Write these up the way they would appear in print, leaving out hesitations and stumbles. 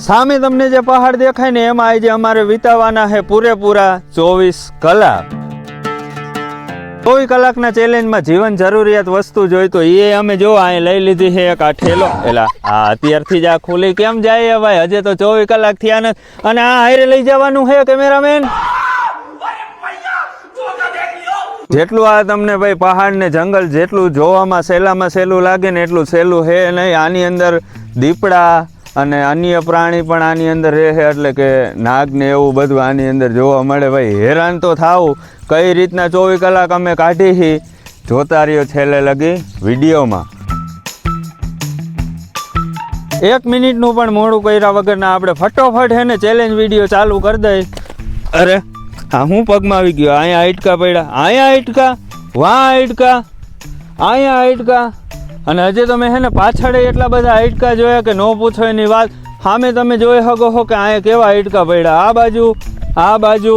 સામે તમને જે પહાડ દેખાય ને એમાં આજે અમારે વિતાવાના છે પૂરેપૂરા 24 કલાક. 24 કલાકના ચેલેન્જમાં જીવન જરૂરિયાત વસ્તુ જોઈ તો એ અમે જો અહીં લઈ લીધી છે એક આ ઠેલો. એલા આ અત્યારથી જ આ ખુલી કેમ જાય ભાઈ? હજે તો 24 કલાક થયા નથી. અને આ હારે લઈ જવાનું છે કેમેરામેન. જેટલું આ તમને ભાઈ પહાડ ને જંગલ જેટલું જોવામાં સહેલું લાગે ને એટલું સહેલું છે નહીં. આની અંદર દીપડા અને અન્ય પ્રાણી પણ આની અંદર રહે છે, એટલે કે નાગ ને એવું બધું આની અંદર જોવા મળે. ભાઈ હેરાન તો થાવું કઈ રીતના 24 કલાક અમે કાઢી છે. જોતા રહ્યો છેલ્લે લગી વિડીયોમાં. 1 મિનિટનું પણ મોડું કર્યા વગરના આપણે ફટોફટ છે ને ચેલેન્જ વિડીયો ચાલુ કરી દઈ. અરે હા, હું પગમાં આવી ગયો. અહીંયા હાઈટકા પડ્યા, અહીંયા હાઈટકા, વાં હાઈટકા, અહીંયા હાઈટકા. અને હજે તમે છે ને પાછળ એટલા બધા હાઈટકા જોયા કે ન પૂછો એની વાત. સામે તમે જોઈ શકો છો કે અહીંયા કેવા હાઈટકા પડ્યા. આ બાજુ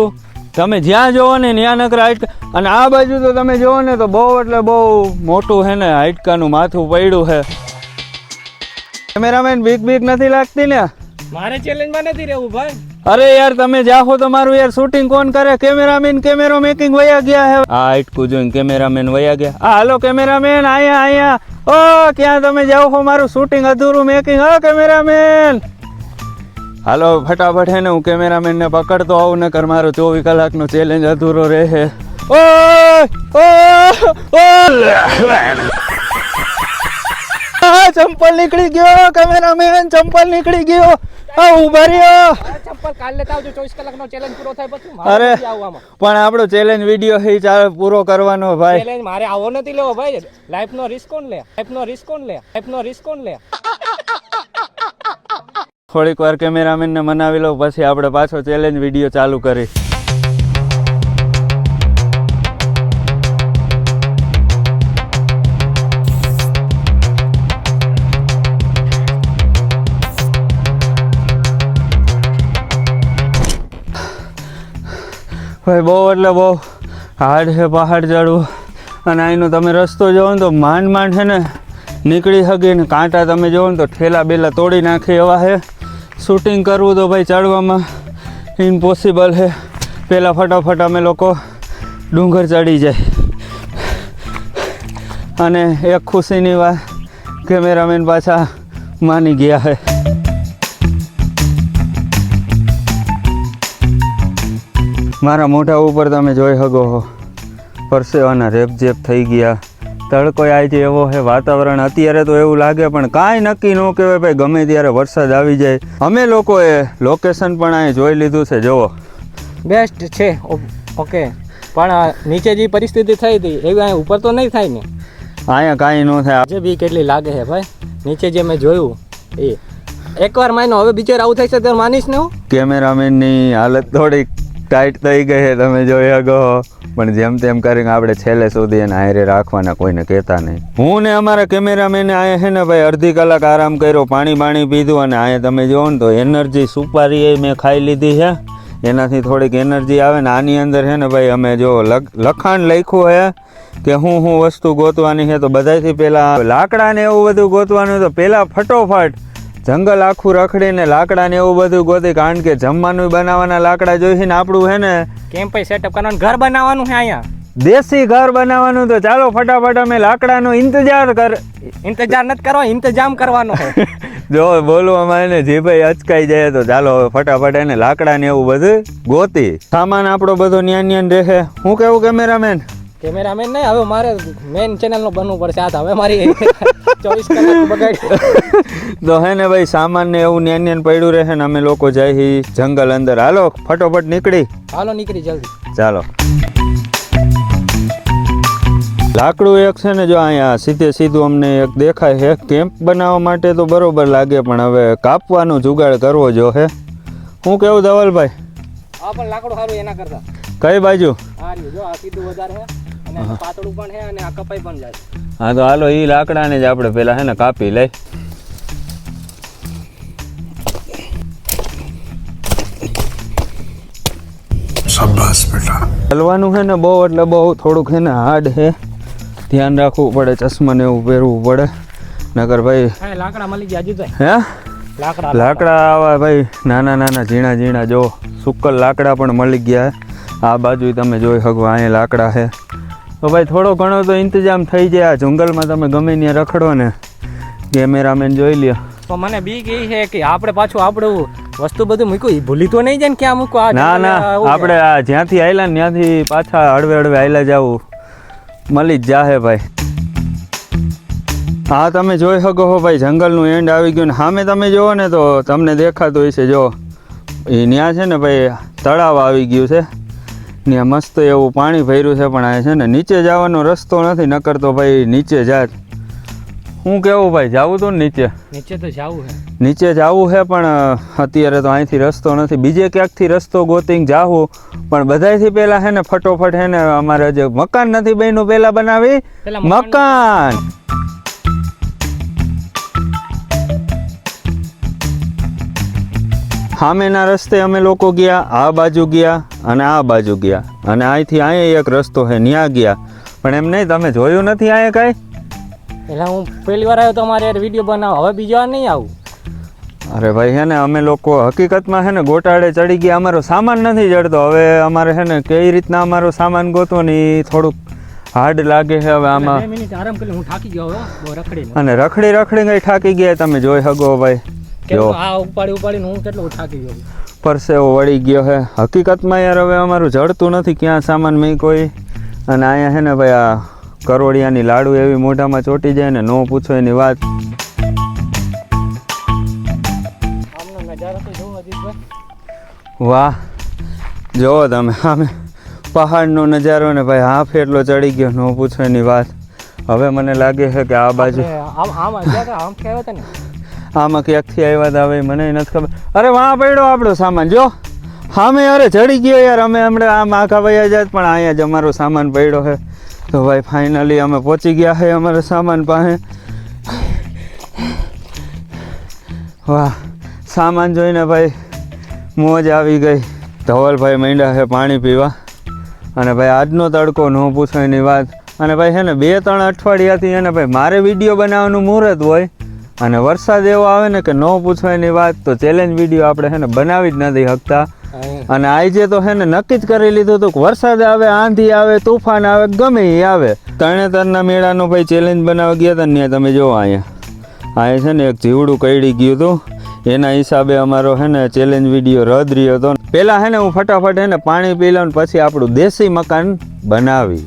તમે જ્યાં જોવો ને ત્યાં નકરા હાઈટકા. અને આ બાજુ તો તમે જોવો ને તો બહુ એટલે બહુ મોટું છે ને હાઈટકાનું માથું પડ્યું છે. કેમેરામેન બીક નથી લાગતી ને? મારે ચેલેન્જમાં નથી રહેવું ભાઈ. અરે યાર તમે જાઓ તમારું યાર શૂટિંગ કોણ કરે? કેમેરામેન કેમેરો મેકિંગ વયા ગયા હે. આ હાઈટકું જોઈને કેમેરામેન વયા ગયા. હાલો કેમેરામેન, અહીંયા ઓ ક્યાં તમે જાઓ છો? મારું શૂટિંગ અધૂરું મેકિંગ. હા કેમેરામેન હાલો ફટાફટ હે ને હું કેમેરામેન ને પકડતો આવું, ને કર મારો 24 કલાકનો ચેલેન્જ અધૂરો રહે. ચંપલ નીકળી ગયો કેમેરામેન, ચંપલ નીકળી ગયો. ઉભા રહ્યો. ચંપલ કાલ લેતા આવજો, 24 કલાકનો ચેલેન્જ પૂરો થાય પછી. અરે પણ આપણો ચેલેન્જ વિડીયો છે ચાલ પૂરો કરવાનો ભાઈ. ચેલેન્જ મારે આવો નથી લેવો ભાઈ. લાઈફનો રિસ્ક કોણ લે? લાઈફનો રિસ્ક કોણ લે? થોડીક વાર કેમેરામેન ને મનાવી લો, પછી આપણે પાછો ચેલેન્જ વિડીયો ચાલુ કરી. ભાઈ બહુ એટલે બહુ હાર્ડ છે પહાડ ચડવું. અને અહીંનો તમે રસ્તો જોવો ને તો માંડ છે ને નીકળી શકે ને. કાંટા તમે જોવો ને તો ઠેલા બેલા તોડી નાખે એવા છે. શૂટિંગ કરવું તો ભાઈ ચડવામાં ઇમ્પોસિબલ છે. પહેલાં ફટાફટ અમે લોકો ડુંગર ચડી જાય. અને એક ખુશીની વાત, કેમેરામેન પાછા માની ગયા છે. મારા મોઢા ઉપર તમે જોઈ શકો છો પરસેવાના રેપઝેપ થઈ ગયા. તડકો આજે એવો છે, વાતાવરણ અત્યારે તો એવું લાગે પણ કાંઈ નક્કી ન કહેવાય ભાઈ, ગમે ત્યારે વરસાદ આવી જાય. અમે લોકોએ લોકેશન પણ અહીં જોઈ લીધું છે, જુઓ બેસ્ટ છે. ઓકે, પણ નીચે જે પરિસ્થિતિ થઈ હતી એવી અહીંયા ઉપર તો નહીં થાય ને? અહીંયા કાંઈ ન થાય. આજે બી કેટલી લાગે છે ભાઈ નીચે જે મેં જોયું એ. એકવાર માનો હવે બિચાર આવું થઈ શકે તો માનીશ ને હું. કેમેરામેનની હાલત થોડીક ટાઈટ થઈ ગઈ છે તમે જોઈ શકો, પણ જેમ તેમ કરીને આપણે છેલ્લે સુધી એને હારે રાખવાના, કોઈને કહેતા નહીં. હું ને અમારા કેમેરામેને અહીંયા છે ને ભાઈ અડધી કલાક આરામ કર્યો, પાણી પીધું. અને અહીંયા તમે જોવો ને તો એનર્જી સુપારી એ મેં ખાઈ લીધી છે, એનાથી થોડીક એનર્જી આવે ને. આની અંદર છે ને ભાઈ અમે જો લખાણ લખ્યું છે કે હું વસ્તુ ગોતવાની છે. તો બધાથી પહેલાં લાકડા ને એવું બધું ગોતવાનું. તો પહેલાં ફટોફટ જંગલ આખું રખડીને લાકડા ને એવું બધું ગોતી, કારણ કે જમવાનું બનાવવાના લાકડા જોઈશે ને. આપણું છે ને કેમ્પ સેટઅપ કરવાનું, ઘર બનાવવાનું છે અહીંયા, દેશી ઘર બનાવવાનું. તો ચાલો ફટાફટ અમે લાકડાનો ઇંતજાર નથી કરવાનો, ઇંતજામ કરવાનો છે. જો બોલવામાં એને જે ભાઈ અચકાઈ જાય તો ચાલો હવે ફટાફટ એને લાકડા ને એવું બધું ગોતી. સામાન આપણો બધો ન્યાન રહે. હું કેવું કેમેરામેન નહીં, હવે મારે મેઇન ચેનલ નો બનવું પડશે. આ હવે મારી 24 કલાક બગાડી. તો હે ને ભાઈ સામાન ને એવું ન્યાન પડ્યું રહે ને. અમે લોકો જાય જંગલ અંદર. હાલો ફટોફટ નીકળી જલ્દી ચાલો. લાકડું એક છે ને જો અહીંયા સીધું અમને એક દેખાય છે. કેમ્પ બનાવવા માટે તો બરોબર લાગે, પણ હવે કાપવાનું જુગાડ કરવો જો હે. હું કેવું ધવલભાઈ? હા પણ લાકડું સારું એના કરતા. કઈ બાજુ? હા જો આ સીધું વધારે છે અને પાતળું પણ છે અને આ કપાઈ પણ જાય. હા તો હાલો ઈ લાકડાને જ આપણે પેલા છે ને કાપી લઈ. શાબાશ બેટા. હલવાનું છે ને બહુ એટલે બહુ થોડુંક છે ને હાર્ડ છે, ધ્યાન રાખવું પડે, ચશ્મા ને એવું પહેરવું પડે, નકર ભાઈ લાકડા મળી ગયા. હજી તો હે લાકડા આવા ભાઈ નાના નાના ઝીણા ઝીણા જો સુક્કલ લાકડા પણ મળી ગયા. આ બાજુ તમે જોઈ શકો અહીંયા લાકડા છે. તો ભાઈ થોડો ઘણો તો ઇંતજામ થઈ જાય. આ જંગલમાં તમે ગમે ત્યાં રખડો ને, કેમેરામેન જોઈ લ્યો. તો મને બીક એ છે કે આપણે પાછું આપણું વસ્તુ બધું મૂક્યું એ ભૂલી તો નહીં જાય ને ક્યાં મૂકવા. ના ના, આપણે આ જ્યાંથી આવેલા ને ત્યાંથી પાછા હળવે હળવે આવેલા જવું મળી જ જાહે ભાઈ. હા તમે જોઈ શકો છો ભાઈ જંગલનું એન્ડ આવી ગયું ને સામે તમે જુઓ ને તો તમને દેખાતું હશે. જો એ ત્યાં છે ને ભાઈ તળાવ આવી ગયું છે. ત્યાં મસ્ત એવું પાણી ભર્યું છે. પણ આ છે ને નીચે જવાનો રસ્તો નથી. નકર તો ભાઈ નીચે જાત. હું કેવું ભાઈ જાવું તો નીચે? નીચે તો જાવું છે. નીચે જવું છે પણ અત્યારે તો અહીંથી રસ્તો નથી. બીજે ક્યાંકથી રસ્તો ગોતીને જાવું. પણ બધાયથી પહેલાં છે ને ફટોફટ છે ને અમારે જે મકાન નથી બન્યું પહેલાં બનાવી મકાન. સામેના રસ્તે અમે લોકો ગયા, આ બાજુ ગયા અને આ બાજુ ગયા. અને અહીંથી અહીંયા એક રસ્તો છે ત્યાં ગયા. પણ એમ નહીં, તમે જોયું નથી અહીંયા કાંઈ? એટલે હું પહેલી વાર આવ્યો તો અમારે યાર વિડીયો બનાવો. હવે બીજી વાર નહીં આવું. અરે ભાઈ છે ને અમે લોકો હકીકતમાં છે ને ગોટાળે ચડી ગયા. અમારો સામાન નથી જડતો. હવે અમારે છે ને કઈ રીતના અમારો સામાન ગોતવો ને એ થોડુંક હાર્ડ લાગે છે હવે આમાં. 2 મિનિટ આરામ કરી હું થાકી ગયો હવે બહુ રખડીને. અને રખડી રખડી ગઈ થાકી ગયા. તમે જોઈ શકો ભાઈ. કેમ આ ઉપાડીને હું કેટલો થાકી ગયો. પરસેવો વળી ગયો છે. હકીકતમાં યાર હવે અમારું જડતું નથી ક્યાં સામાન મેં કોઈ. અને અહીંયા છે ને ભાઈ આ કરોડિયાની લાડુ એવી મોઢામાં ચોટી જાય ને ન પૂછો એની વાત. વાહ જોવો તમે સામે પહાડનો નજારો ને ભાઈ હાફ એટલો ચડી ગયો ન પૂછો એની વાત. હવે મને લાગે છે કે આ બાજુ આમાં ક્યાંકથી આવ્યા હતા હવે મને નથી ખબર. અરે વાં પડ્યો આપણો સામાન જો સામે. અરે ચડી ગયો યાર. અમે હમણાં આમ આખા વયા જાત પણ અહીંયા જ અમારો સામાન પડ્યો છે. તો ભાઈ ફાઇનલી અમે પહોંચી ગયા છે અમારા સામાન પાસે. વાહ સામાન જોઈને ભાઈ મોજ આવી ગઈ. ધવલભાઈ માંડ્યા છે પાણી પીવા. અને ભાઈ આજનો તડકો ન પૂછો એની વાત. અને ભાઈ છે ને 2-3 અઠવાડિયાથી એને ભાઈ મારે વિડીયો બનાવવાનું મુહૂર્ત હોય અને વરસાદ એવો આવે ને કે ન પૂછો એની વાત. તો ચેલેન્જ વિડીયો આપણે છે ને બનાવી જ નથી શકતા. અને આજે તો છે ને નક્કી જ કરી લીધું હતું કે વરસાદ આવે, આંધી આવે, તુફાન આવે, ગમે એ આવે. તરણેતરના મેળાનો ભાઈ ચેલેન્જ બનાવવા ગયા હતા ને તમે જો અહીંયા છે ને એક જીવડું કઈડી ગયું હતું. એના હિસાબે અમારો છે ને ચેલેન્જ વિડીયો રદ રહ્યો હતો. પહેલાં છે ને હું ફટાફટ છે ને પાણી પી લઉં પછી આપણું દેશી મકાન બનાવી.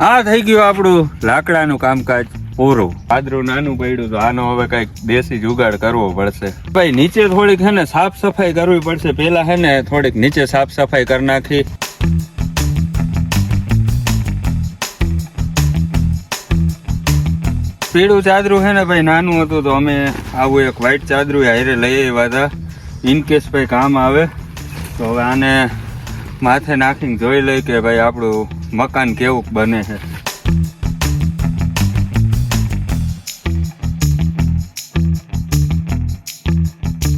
આ થઈ ગયું આપણું લાકડાનું કામકાજ પૂરું. પાદરું નાનું પડ્યું તો આનો હવે કઈક દેશી જુગાડ કરવો પડશે. ભાઈ નીચે થોડીક છે ને સાફ સફાઈ કરવી પડશે. પેલા છે ને થોડીક નીચે સાફ સફાઈ કરી નાખી. પીળું ચાદરું છે ને ભાઈ નાનું હતું તો અમે આવું એક વ્હાઈટ ચાદરું હારે લઈ આવ્યા હતા. ઇનકેસ ભાઈ કામ આવે તો હવે આને માથે નાખીને જોઈ લઈ કે ભાઈ આપણું મકાન કેવું બને છે.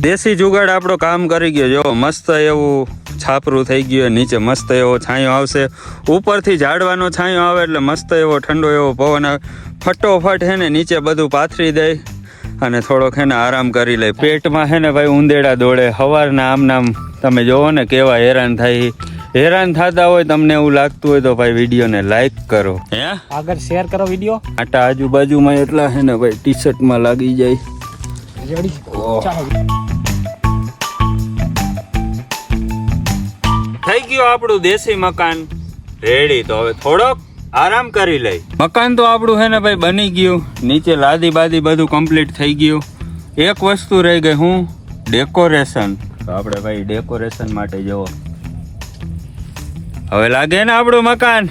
દેશી જુગાડ આપણો કામ કરી ગયો. જો મસ્ત એવું છાપરું થઈ ગયું. નીચે મસ્ત એવો છાંયો આવશે. ઉપરથી ઝાડવાનો છાંયો આવે એટલે મસ્ત એવો ઠંડો એવો પવન આવે. ફટોફટ છે ને નીચે બધું પાથરી દે અને થોડોક છે ને આરામ કરી લે. પેટમાં છે ને ભાઈ ઉંદેડા દોડે સવારના આમ નામ. તમે જોવો ને કેવા હેરાન થાય. હેરાન થતા હોય તમને એવું લાગતું હોય તો ભાઈ વિડીયોને લાઈક કરો. હે આગળ શેર કરો વિડીયો. આટા આજુબાજુમાં એટલા છે ને ભાઈ ટી શર્ટમાં લાગી જાય. થઈ ગયું આપણું દેશી મકાન રેડી. તો હવે થોડોક આરામ કરી લઈ. મકાન તો આપણું છે ને ભાઈ બની ગયું. નીચે લાદી બાદી બધું કમ્પ્લીટ થઈ ગયું. એક વસ્તુ રહી ગઈ. હું ડેકોરેશન. તો આપણે ભાઈ ડેકોરેશન માટે જુઓ હવે લાગે ને આપણું મકાન.